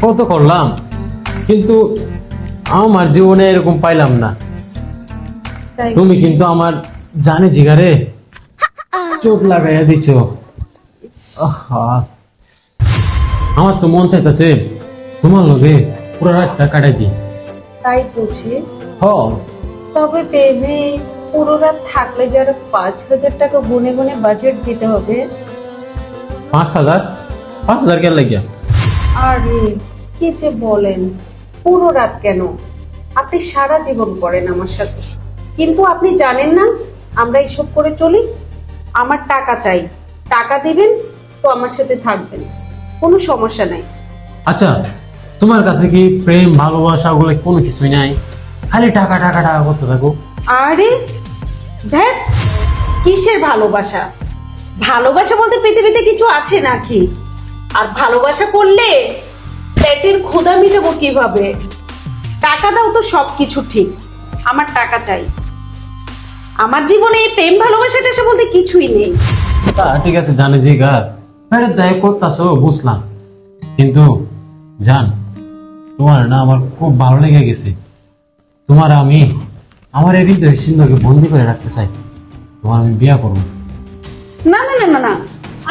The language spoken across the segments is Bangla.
কত করলাম কিন্তু আমার জীবনে এরকম পাইলাম না। তুমি কিন্তু আমার জানে জিগারে চোট লাগাইয়া দিছো। আমার তো মন চাইতেছে তোমার লগে পুরো রাতটা কাটাই দি। তাই বুঝি? হ্যাঁ। তবে বেবি পুরো রাত থাকলে যারা 5,000 টাকা গুনে গুনে বাজেট দিতে হবে। 5,000? 5,000 কেন লাগিয়া? আরে কি যে বলেন, পুরো রাত কেন, আপনি সারা জীবন করেন আমার সাথে, কিন্তু আপনি জানেন না আমরা এইসব করে চলি। আমার টাকা চাই, টাকা দিবেন তো আমার সাথে থাকবেন, কোনো সমস্যা নাই। আচ্ছা তোমার কাছে কি প্রেম ভালোবাসা ওগুলো কোনো কিছুই নাই, খালি টাকা টাকা টাকা করতে থাকো? আরে দেখ, কিসের ভালোবাসা? ভালোবাসা বলতে পৃথিবীতে কিছু আছে নাকি? আর ভালোবাসা করলে পেটের ক্ষুধা মিটাবো কিভাবে? টাকা দাও তো সবকিছু ঠিক, আমার টাকা চাই। আমার জীবনে এই প্রেম ভালোবাসাটা এসে বলতে কিছুই নেই। ঠিক আছে জানে যে গা প্যারের দায় করতেছো বুঝলাম, কিন্তু জান তোমার না আমার খুব ভালো লেগে গেছে। তোমার আমি আমার এই হৃদয় সিন্ধুকে বন্দি করে রাখতে চাই। তোমার আমি বিয়ে করবো। না না না না না,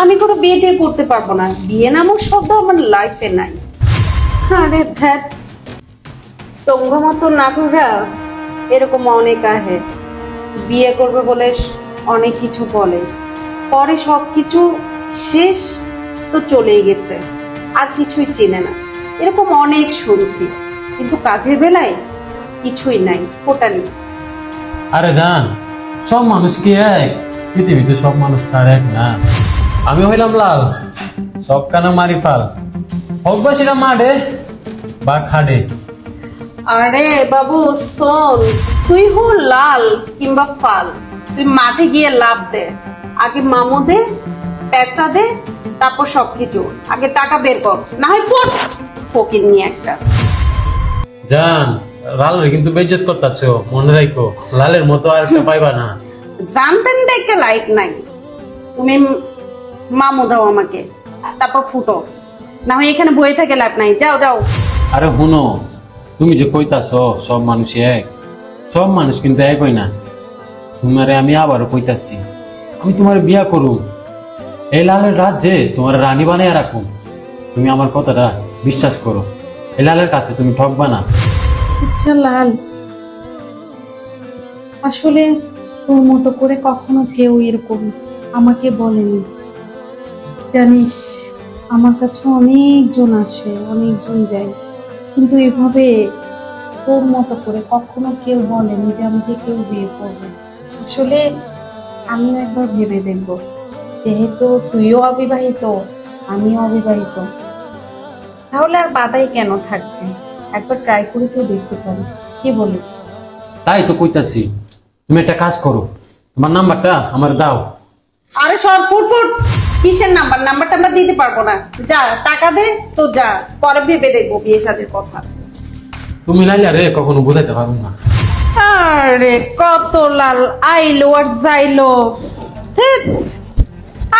আমি কোনো বিয়ে টিয়ে করতে পারবো না। বিয়ে নামক শব্দ আমার লাইফে নাই। আরে ধ্যাত, তঙ্গ মতো নাকুরা এরকম অনেক আহে, বিয়ে করবে বলে অনেক কিছু বলে, পরে সবকিছু শেষ তো চলেই গেছে, আর কিছুই চেনে না, এরকম অনেক শুনছি, কিন্তু কাজের বেলায় কিছুই নাই, ফোটা নেই। আরে জান, সব মানুষ কি এক? পৃথিবীতে সব মানুষ তার এক না। আমি হইলাম লাল, সব কানা মারি ফাল, হোক বাসিরা মাঠে বা খাডে। আরে বাবু শোন, তুই হো লাল কিংবা ফাল, তুই মাঠে গিয়ে লাভ দে, আগে মামু দে, পয়সা দে, তারপর সবকিছু। আগে টাকা বের কর, না হয় ফোট ফকির নিয়ে একটা। জান লালের কিন্তু বেইজ্জত করতেছ, মনে রাখো লালের মতো আর একটা পাইবা না। জানতেন একটা লাইফ নাই, তুমি মামু দাও আমাকে, তারপর ফুটো, না হয় এখানে বয়ে থেকে লাভ নাই, যাও যাও। আরে শুনো, তুমি যে কইতাছ সব মানুষ এক, সব মানুষ কিন্তু এক হই না। তোমারে আমি আবারও কইতাছি, আমি তোমার বিয়া করুম, এই লালের রাজ্যে তোমার রানী বানিয়ে রাখুম। তুমি আমার কথাটা বিশ্বাস করো, এই লালের কাছে তুমি ঠকবা না। আচ্ছা লাল, আসলে তোর মতো করে কখনো কেউ এরকম আমাকে বলেনি, জানিস আমার কাছে অনেকজন আসে অনেকজন যায়, কিন্তু এভাবে তোর মতো করে কখনো কেউ বলেনি যে আমাকে কেউ বিয়ে করবে। আসলে আমিও একবার ভেবে দেখবো, যেহেতু তুইও অবিবাহিত আমিও অবিবাহিত, তাহলে আর বাধাই কেন থাকবে, একবার ট্রাই করে তো দেখতে পারি, কি বলিস? তাই তো কইতাছি, তুমি একটা কাজ করো, তোমার নাম্বারটা আমার দাও। আরে সব ফুট ফুট, কিসের নাম্বার? নাম্বারটা আমরা দিতে পারবো না, যা টাকা দে তো যা, পরে ভেবে দেখবো বিয়ে শাদীর কথা। তুমি লাইলা রে কখনো বুঝাইতে পারবো না। আরে কত লাল আইলো আর যাইলো।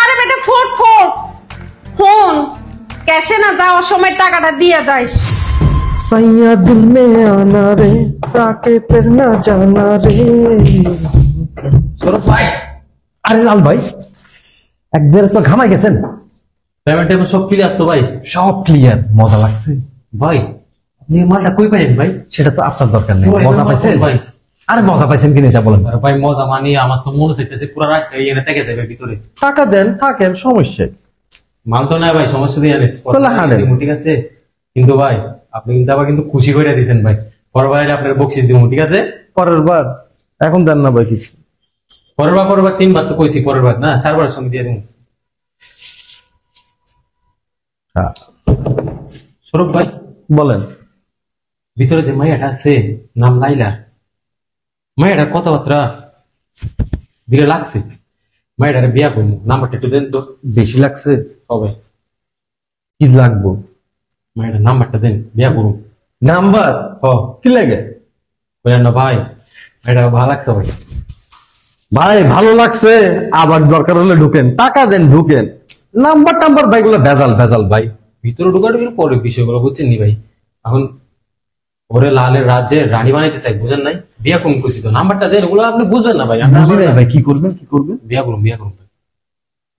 আরে বেটা ফুট ফুট, ফোন ক্যাশে না যাওয়ার সময় টাকাটা দিয়ে যাইস। सैया दिल में आना रे, ताके फिर ना जाना रे। সৌরভ ভাই, আরে লাল ভাই, একবার তো ঘামাই গেছেন। পেমেন্ট টেমেন্ট সব ক্লিয়ার তো ভাই? সব ক্লিয়ার, মজা লাগছে ভাই। আপনি মালটা কই পাইলেন ভাই? সেটা তো আপনার দরকার নেই। ভাই, মজা পাইছেন ভাই? আরে মজা পাইছেন কিনা এটা বলেন। আরে ভাই মজা মানি, আমার তো মনে চাইতেছে পুরো রাত এখানে থেকে যাবে ভিতরে। টাকা দেন, থাকেন, সমস্যা মাল তো নাই ভাই, সমস্যা দিয়ে আনে তাহলে হানেন। ঠিক আছে, কিন্তু ভাই আপনি কিন্তু আবার কিন্তু খুশি করে দিয়েছেন ভাই, পরের বার আপনার বকশিস দিব, ঠিক আছে? পরের বার এখন দেন না ভাই কিছু। পরের বার 3 বার তো কইছি, পরের বার না 4 বারের সঙ্গে দিয়ে দিন। হ্যাঁ সৌরভ ভাই বলেন। ভিতরে যে মাইয়াটা আছে নাম লাইলা, মাইয়াটার কথাবার্তা ধীরে লাগছে, মাইয়াটার বিয়া করবো, নাম্বারটা একটু দেন তো। বেশি লাগছে হবে, কি লাগবো? মাইয়াটার নাম্বারটা দেন, বিয়া করুন। নাম্বার কি লাগে? বলেন না ভাই, মাইয়াটা ভালো লাগছে ভাই। ভাই ভালো লাগছে, আবার দরকার হলে ঢুকেন, টাকা দেন ঢুকেন। নাম্বার টাম্বার ভাই গুলো ভেজাল ভেজাল ভাই। ভিতরে ঢুকাঢুকির পরে বিষয়গুলো বুঝছেন নি ভাই। এখন ওরে লালের রাজ্যে রানী বানাইতে চাই, বুঝেন নাই? বিয়া করুন কইছি তো, নাম্বারটা দেন, ওগুলো আপনি বুঝবেন না ভাই। বুঝি নাই ভাই, কি করবেন কি করবেন? বিয়া করুন, বিয়া করুন ভাই।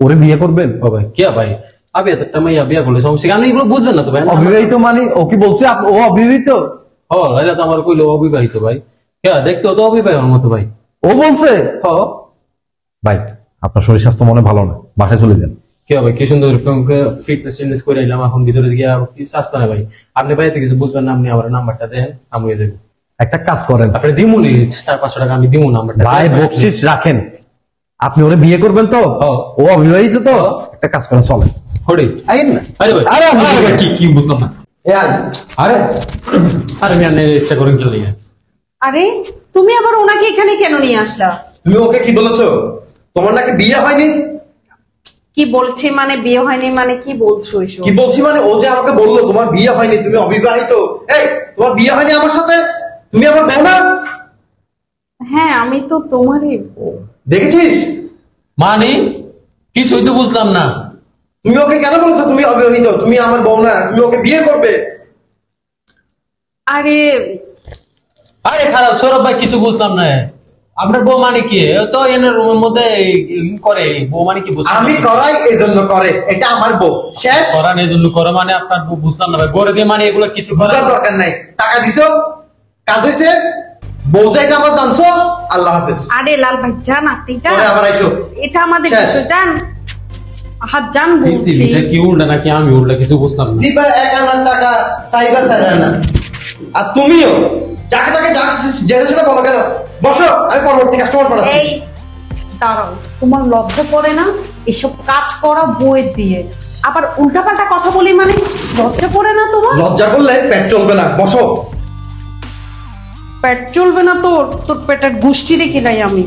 ওরে বিয়ে করবেন? ও ভাই কে ভাই, আবে একটা মাইয়া বিয়া করলে সমস্যা কি? আপনি এগুলো বুঝবেন না তো ভাই। অবিবাহিত মানে ও কি বলছে ও অবিবাহিত? হ লাইলা তো আমার কইলো অবিবাহিত ভাই। কে দেখতেও তো অবিবাহিত মতো ভাই। ও বলছে? হ ভাই আপনার শরীর স্বাস্থ্য মনে ভালো না, বাসায় চলে যান। কে ভাই, কি সুন্দর ফিটনেস টিটনেস করে এলাম, এখন ভিতরে গিয়ে কি চাস্তা না ভাই। আপনি বাড়িতে কিছু বুঝবেন না, আপনি আমার নাম্বারটা দেন, আমি দেবো। একটা কাজ করেন আপনি দিমুনি 400-500 টাকা আমি দিমু নাম্বারটা। ভাই, বকশিস রাখেন। আপনি ওরে বিয়ে করবেন তো? হ্যাঁ। ও অবিবাহিত তো? একটা কাজ করেন, চলেন। হড়ি আইন না। আরে ভাই, আরে আমি আরে ভাই, কি কি বুঝলাম না। এ আয়। আরে আরে আমি আনে ইচ্ছা করেন কি লাগে। আরে তুমি আবার ওনাকে এখানে কেন নিয়ে আসলা? তুমি ওকে কি বলেছো? তোমার নাকি বিয়ে হয়নি? কি বলছে মানে বিয়ে হয়নি মানে কি বলছো এসব? কি বলছি মানে, ও যে আমাকে বললো তোমার বিয়ে হয়নি, তুমি অবিবাহিত। এই তোমার বিয়ে হয়নি আমার সাথে? তুমি আমার বউ না? হ্যাঁ আমি তো তোমারই বউ। দেখেছিস? মানে কিছুই তো বুঝলাম না। তুমি ওকে কেন বলছো তুমি অবিবাহিত? তুমি আমার বউ না, তুমি ওকে বিয়ে করবে। আরে আরে খারাপ সৌরভ ভাই, কিছু বুঝলাম না। আপনার বউ মানে কি? ও তো এনে রুমের মধ্যে করে, বউ মানে কি বুঝলাম আমি না। করাই এই জন্য করে, এটা আমার বউ। শেষ। করান এই জন্য করে মানে আপনার বউ, বুঝলাম না ভাই। গড়ে দিয়ে মানে এগুলো কিছু করার বোঝার দরকার নাই। টাকা দিছো, কাজ হয়েছে, বউ যাইটা আমার জানছো। আল্লাহ হাফেজ। আরে লাল ভাই যান, আপনি যান, পরে আবার আইসো। এটা আমাদের শেষ। বিষয়, যান। হাত যান বলছি। এটা কি উল্টা নাকি আমি উল্টা, কিছু বুঝলাম না। দিবা 1,000 টাকা চাইবা চাইবা না। আর তুমিও যাকে তাকে যেটা সেটা বলো কেন? বসো, আমি পরবর্তী কাস্টমার পড়াচ্ছি। এই দাঁড়াও, তোমার লজ্জা পড়ে না এসব কাজ করা বইয়ের দিয়ে? আবার উল্টাপাল্টা কথা বলি মানে লজ্জা পড়ে না তোমার? লজ্জা করলে পেট চলবে না, বসো। পেট চলবে না তোর? তোর পেটের গুষ্টি রেখে নাই আমি।